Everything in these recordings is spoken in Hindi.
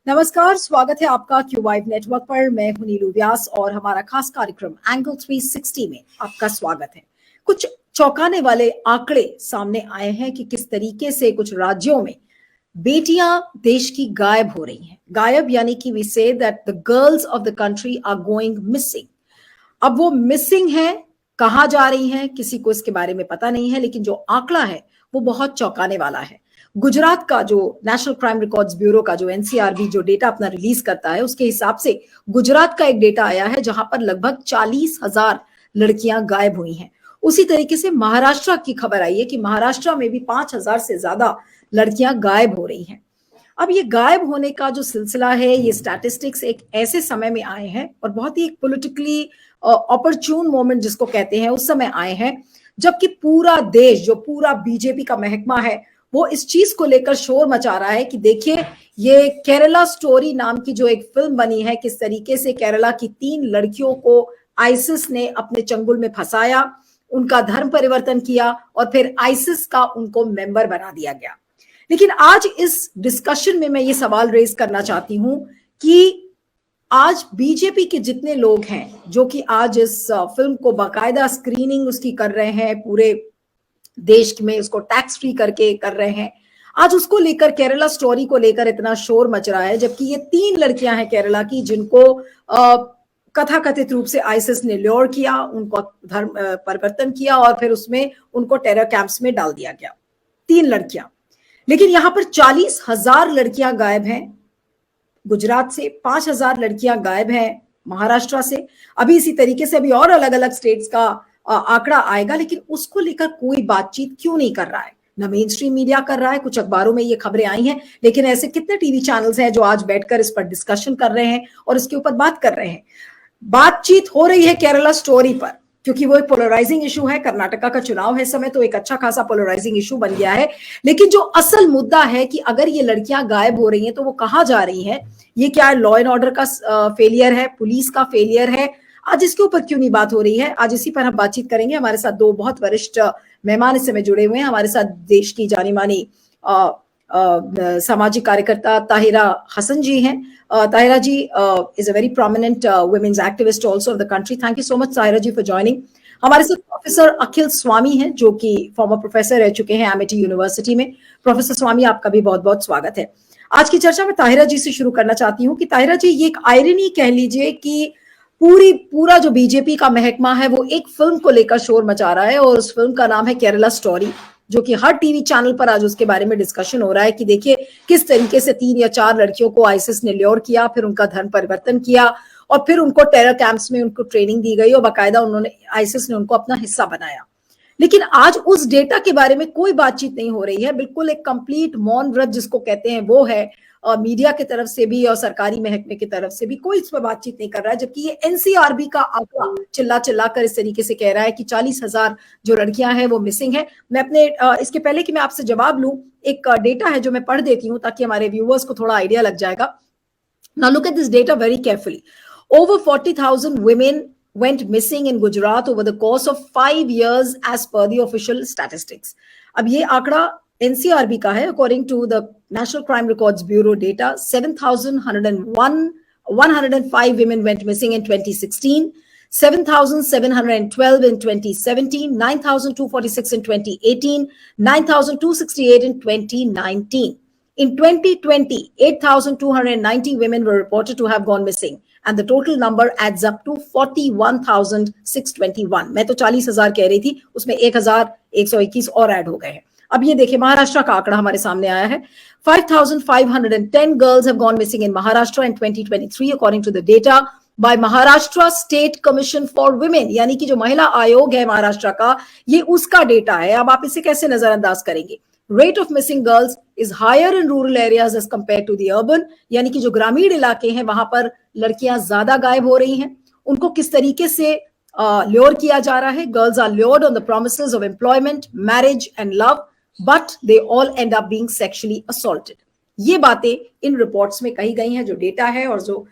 नमस्कार, स्वागत है आपका क्यू वाइब नेटवर्क पर। मैं हूं नीलू व्यास और हमारा खास कार्यक्रम एंगल 360 में आपका स्वागत है। कुछ चौंकाने वाले आंकड़े सामने आए हैं कि किस तरीके से कुछ राज्यों में बेटियां देश की गायब हो रही हैं। गायब यानी कि we say that the girls of the country are going missing. अब वो मिसिंग है, कहाँ जा रही हैं, किसी को इसके बारे में पता नहीं है, लेकिन जो आंकड़ा है वो बहुत चौंकाने वाला है। गुजरात का जो नेशनल क्राइम रिकॉर्ड्स ब्यूरो का जो एनसीआरबी जो डेटा अपना रिलीज करता है, उसके हिसाब से गुजरात का एक डेटा आया है जहां पर लगभग 40,000 लड़कियां गायब हुई हैं। उसी तरीके से महाराष्ट्र की खबर आई है कि महाराष्ट्र में भी 5,000 से ज्यादा लड़कियां गायब हो रही हैं। अब ये गायब होने का जो सिलसिला है, ये स्टैटिस्टिक्स एक ऐसे समय में आए हैं और बहुत ही एक पॉलिटिकली अपॉर्चून मोमेंट जिसको कहते हैं, उस समय आए हैं जबकि पूरा देश, जो पूरा बीजेपी का महकमा है, वो इस चीज को लेकर शोर मचा रहा है कि देखिए ये केरला स्टोरी नाम की जो एक फिल्म बनी है, किस तरीके से केरला की 3 लड़कियों को आइसिस ने अपने चंगुल में फंसाया, उनका धर्म परिवर्तन किया और फिर आइसिस का उनको मेंबर बना दिया गया। लेकिन आज इस डिस्कशन में मैं ये सवाल रेज करना चाहती हूं कि आज बीजेपी के जितने लोग हैं जो कि आज इस फिल्म को बाकायदा स्क्रीनिंग उसकी कर रहे हैं, पूरे देश में उसको टैक्स फ्री करके कर रहे हैं, आज उसको लेकर, केरला स्टोरी को लेकर इतना शोर मच रहा है, जबकि ये 3 लड़कियां हैं केरला की जिनको कथाकथित रूप से आईसिस ने ल्योर किया, उनको धर्म परिवर्तन किया और फिर उसमें उनको टेरर कैंप्स में डाल दिया गया। 3 लड़कियां, लेकिन यहां पर 40,000 लड़कियां गायब हैं गुजरात से, 5,000 लड़कियां गायब हैं महाराष्ट्र से। अभी इसी तरीके से अभी और अलग अलग स्टेट्स का आंकड़ा आएगा, लेकिन उसको लेकर कोई बातचीत क्यों नहीं कर रहा है? ना मेन स्ट्रीम मीडिया कर रहा है, कुछ अखबारों में ये खबरें आई हैं, लेकिन ऐसे कितने टीवी चैनल्स हैं जो आज बैठकर इस पर डिस्कशन कर रहे हैं और इसके ऊपर बात कर रहे हैं। बातचीत हो रही है केरला स्टोरी पर, क्योंकि वो एक पोलराइजिंग इशू है। कर्नाटका का चुनाव है इस समय, तो एक अच्छा खासा पोलराइजिंग इशू बन गया है। लेकिन जो असल मुद्दा है कि अगर ये लड़कियां गायब हो रही हैं तो वो कहाँ जा रही हैं? ये क्या लॉ एंड ऑर्डर का फेलियर है, पुलिस का फेलियर है? आज इसके ऊपर क्यों नहीं बात हो रही है? आज इसी पर हम बातचीत करेंगे। हमारे साथ 2 बहुत वरिष्ठ मेहमान इस समय जुड़े हुए हैं। हमारे साथ देश की जानी मानी सामाजिक कार्यकर्ता ताहिरा हसन जी हैं। Tahira ji is a very prominent women's activist also of the country. Thank you so much Tahira ji for joining. हमारे साथ प्रोफेसर अखिल स्वामी हैं जो कि फॉर्मर प्रोफेसर रह चुके हैं एमिटी यूनिवर्सिटी में। प्रोफेसर स्वामी, आपका भी बहुत बहुत स्वागत है। आज की चर्चा में ताहिरा जी से शुरू करना चाहती हूँ कि ताहिरा जी, ये एक आयरनी कह लीजिए कि पूरा जो बीजेपी का महकमा है वो एक फिल्म को लेकर शोर मचा रहा है और उस फिल्म का नाम है केरला स्टोरी, जो कि हर टीवी चैनल पर आज उसके बारे में डिस्कशन हो रहा है कि देखिए किस तरीके से 3 या 4 लड़कियों को आईसिस ने ल्योर किया, फिर उनका धर्म परिवर्तन किया और फिर उनको टेरर कैंप्स में उनको ट्रेनिंग दी गई और बाकायदा उन्होंने, आईसिस ने उनको अपना हिस्सा बनाया। लेकिन आज उस डेटा के बारे में कोई बातचीत नहीं हो रही है। बिल्कुल एक कंप्लीट मौन व्रत जिसको कहते हैं वो है, मीडिया की तरफ से भी और सरकारी महकमे की तरफ से भी कोई इस पर बातचीत नहीं कर रहा है। जबकि ये एनसीआरबी का आंकड़ा चिल्ला कर इस तरीके से कह रहा है कि 40,000 जो लड़कियां हैं वो मिसिंग है। मैं अपने इसके पहले कि मैं आपसे जवाब लूं, एक डेटा है जो मैं पढ़ देती हूं ताकि हमारे व्यूअर्स को थोड़ा आइडिया लग जाएगा। Now look at this data very carefully. Over 40,000 women went missing in Gujarat over the course of 5 years as per the official statistics. अब ये आंकड़ा एनसीआरबी का है। According to the national crime records bureau data, 7,105 women went missing in 2016, 7,712 in 2017, 9,246 in 2018, 9,268 in 2019. In 2020, 8,290 women were reported to have gone missing. And the total number adds up to 41,621. मैं तो 40,000 कह रही थी, उसमें 1,121 और ऐड हो गए हैं। अब ये देखिए महाराष्ट्र का आंकड़ा हमारे सामने आया है। 5,510 girls have gone missing in Maharashtra in 2023 according to the data by Maharashtra State Commission for Women, यानी कि जो महिला आयोग है महाराष्ट्र का, ये उसका डेटा है। अब आप इसे कैसे नजरअंदाज करेंगे? Rate of missing girls is higher in rural areas as compared to the urban, यानी कि जो ग्रामीण इलाके हैं वहां पर लड़कियां ज्यादा गायब हो रही हैं। उनको किस तरीके से ल्योर किया जा रहा है? Girls are lured on the promises of employment, marriage and love, but they all end up being sexually assaulted. ये बातें इन रिपोर्ट्स में कही गई हैं, जो डेटा है और जो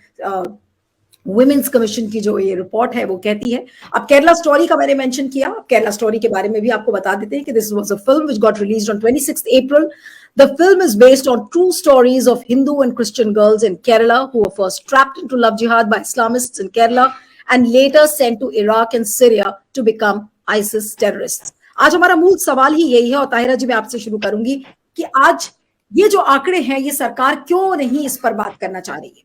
वुमेन्स कमीशन की जो ये रिपोर्ट है वो कहती है। अब केरला स्टोरी का मैंने मेंशन किया, केरला स्टोरी के बारे में भी आपको बता देते हैं कि this was a film which got released on 26 April. The film is based on true stories of Hindu and Christian girls in Kerala who were first trapped into love jihad by Islamists in Kerala and later sent to Iraq and Syria to become ISIS terrorists. आज हमारा मूल सवाल ही यही है और ताहिरा जी मैं आपसे शुरू करूंगी कि आज ये जो आंकड़े हैं ये सरकार क्यों नहीं इस पर बात करना चाह रही है?